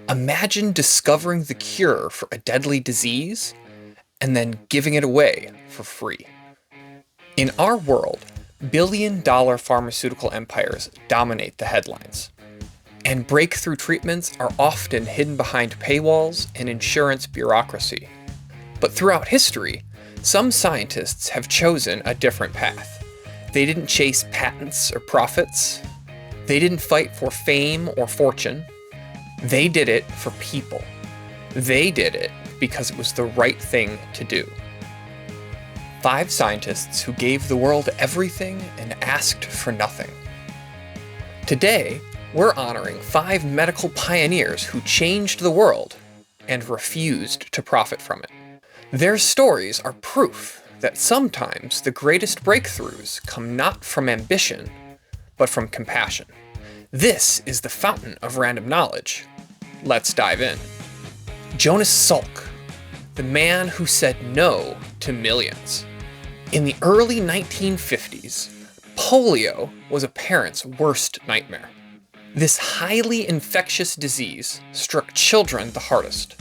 Imagine discovering the cure for a deadly disease and then giving it away for free. In our world, billion-dollar pharmaceutical empires dominate the headlines. And breakthrough treatments are often hidden behind paywalls and insurance bureaucracy. But throughout history, some scientists have chosen a different path. They didn't chase patents or profits. They didn't fight for fame or fortune. They did it for people. They did it because it was the right thing to do. 5 scientists who gave the world everything and asked for nothing. Today, we're honoring 5 medical pioneers who changed the world and refused to profit from it. Their stories are proof that sometimes the greatest breakthroughs come not from ambition, but from compassion. This is the fountain of random knowledge. Let's dive in. Jonas Salk, the man who said no to millions. In the early 1950s, polio was a parent's worst nightmare. This highly infectious disease struck children the hardest,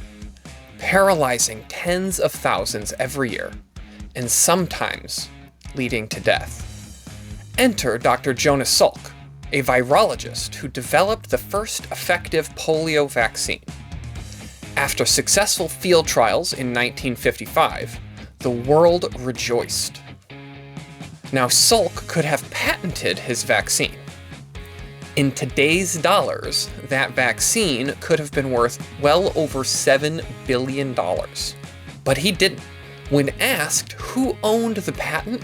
paralyzing tens of thousands every year, and sometimes leading to death. Enter Dr. Jonas Salk, a virologist who developed the first effective polio vaccine. After successful field trials in 1955, the world rejoiced. Now Salk could have patented his vaccine. In today's dollars, that vaccine could have been worth well over $7 billion. But he didn't. When asked who owned the patent,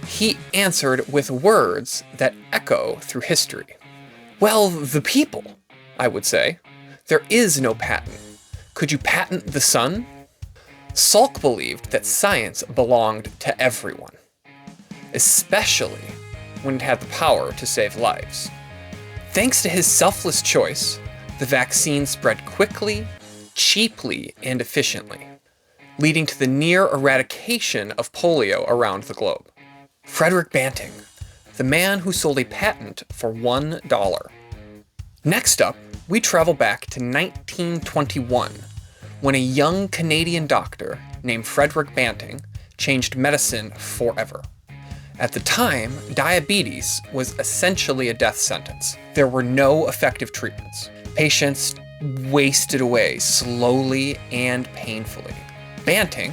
he answered with words that echo through history. Well, the people, I would say. There is no patent. Could you patent the sun? Salk believed that science belonged to everyone, especially when it had the power to save lives. Thanks to his selfless choice, the vaccine spread quickly, cheaply, and efficiently, leading to the near eradication of polio around the globe. Frederick Banting, the man who sold a patent for $1. Next up, we travel back to 1921, when a young Canadian doctor named Frederick Banting changed medicine forever. At the time, diabetes was essentially a death sentence. There were no effective treatments. Patients wasted away slowly and painfully. Banting,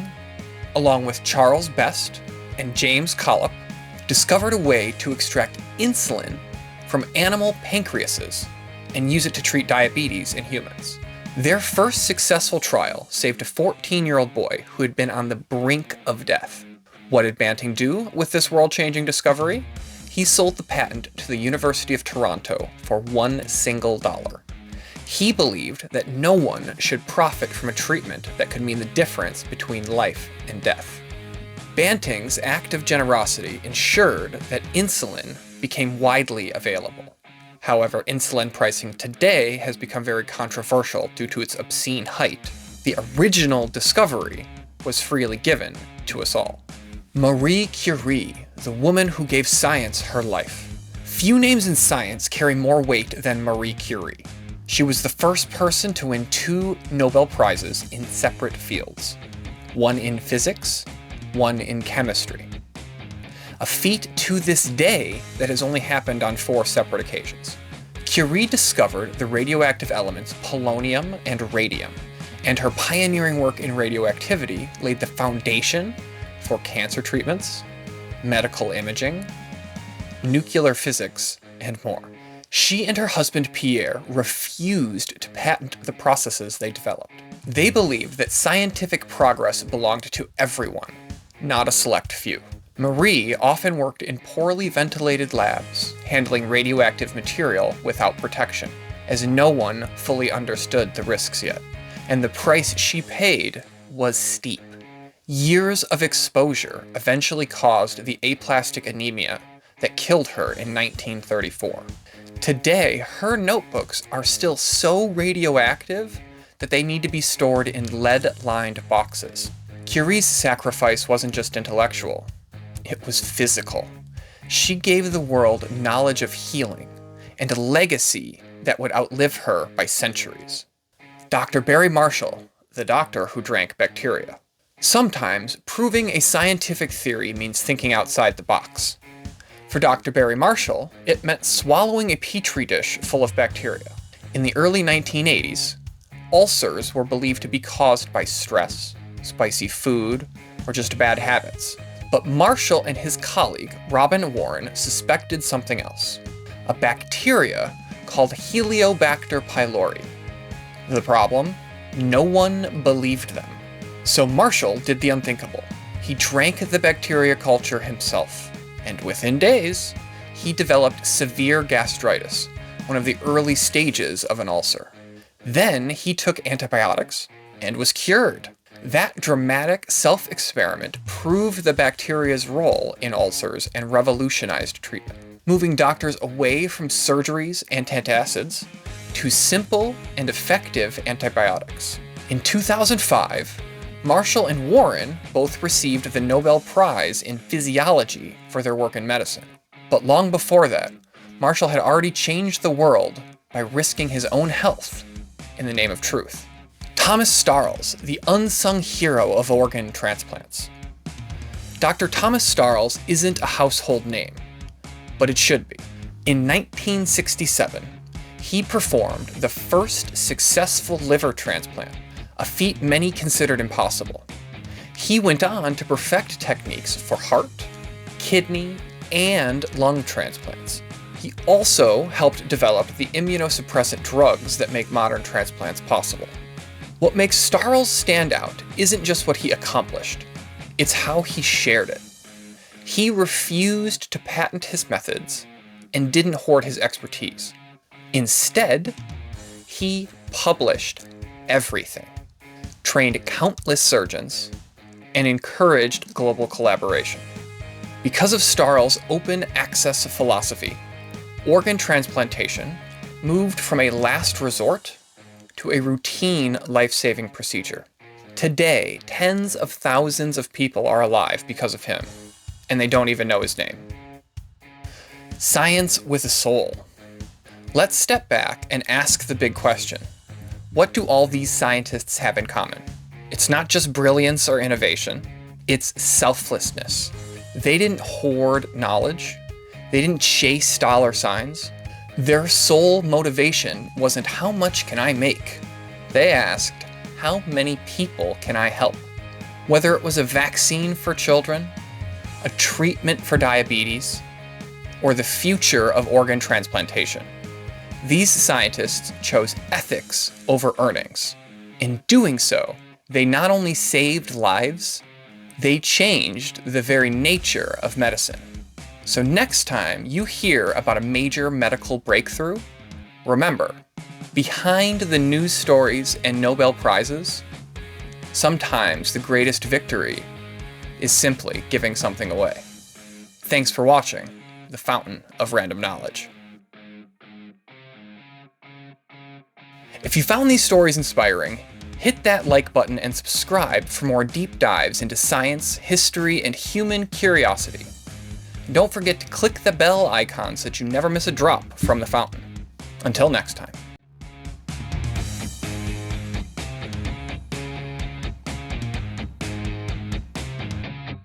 along with Charles Best and James Collip, discovered a way to extract insulin from animal pancreases and use it to treat diabetes in humans. Their first successful trial saved a 14-year-old boy who had been on the brink of death. What did Banting do with this world-changing discovery? He sold the patent to the University of Toronto for $1 single. He believed that no one should profit from a treatment that could mean the difference between life and death. Banting's act of generosity ensured that insulin became widely available. However, insulin pricing today has become very controversial due to its obscene height. The original discovery was freely given to us all. Marie Curie, the woman who gave science her life. Few names in science carry more weight than Marie Curie. She was the first person to win 2 Nobel Prizes in separate fields, one in physics, one in chemistry. A feat to this day that has only happened on 4 separate occasions. Curie discovered the radioactive elements polonium and radium, and her pioneering work in radioactivity laid the foundation for cancer treatments, medical imaging, nuclear physics, and more. She and her husband Pierre refused to patent the processes they developed. They believed that scientific progress belonged to everyone, not a select few. Marie often worked in poorly ventilated labs, handling radioactive material without protection, as no one fully understood the risks yet, and the price she paid was steep. Years of exposure eventually caused the aplastic anemia that killed her in 1934. Today, her notebooks are still so radioactive that they need to be stored in lead-lined boxes. Curie's sacrifice wasn't just intellectual, it was physical. She gave the world knowledge of healing and a legacy that would outlive her by centuries. Dr. Barry Marshall, the doctor who drank bacteria. Sometimes, proving a scientific theory means thinking outside the box. For Dr. Barry Marshall, it meant swallowing a petri dish full of bacteria. In the early 1980s, ulcers were believed to be caused by stress, spicy food, or just bad habits. But Marshall and his colleague, Robin Warren, suspected something else. A bacteria called Helicobacter pylori. The problem? No one believed them. So Marshall did the unthinkable. He drank the bacteria culture himself, and within days, he developed severe gastritis, one of the early stages of an ulcer. Then he took antibiotics and was cured. That dramatic self-experiment proved the bacteria's role in ulcers and revolutionized treatment, moving doctors away from surgeries and antacids to simple and effective antibiotics. In 2005, Marshall and Warren both received the Nobel Prize in Physiology for their work in medicine. But long before that, Marshall had already changed the world by risking his own health in the name of truth. Thomas Starzl, the unsung hero of organ transplants. Dr. Thomas Starzl isn't a household name, but it should be. In 1967, he performed the first successful liver transplant, a feat many considered impossible. He went on to perfect techniques for heart, kidney, and lung transplants. He also helped develop the immunosuppressant drugs that make modern transplants possible. What makes Starzl stand out isn't just what he accomplished, it's how he shared it. He refused to patent his methods and didn't hoard his expertise. Instead, he published everything, trained countless surgeons, and encouraged global collaboration. Because of Starzl's open access philosophy, organ transplantation moved from a last resort to a routine life-saving procedure. Today, tens of thousands of people are alive because of him, and they don't even know his name. Science with a soul. Let's step back and ask the big question. What do all these scientists have in common? It's not just brilliance or innovation, it's selflessness. They didn't hoard knowledge, they didn't chase dollar signs. Their sole motivation wasn't how much can I make? They asked, how many people can I help? Whether it was a vaccine for children, a treatment for diabetes, or the future of organ transplantation, these scientists chose ethics over earnings. In doing so, they not only saved lives, they changed the very nature of medicine. So next time you hear about a major medical breakthrough, remember, behind the news stories and Nobel Prizes, sometimes the greatest victory is simply giving something away. Thanks for watching The Fountain of Random Knowledge. If you found these stories inspiring, hit that like button and subscribe for more deep dives into science, history, and human curiosity. Don't forget to click the bell icon so that you never miss a drop from the fountain. Until next time.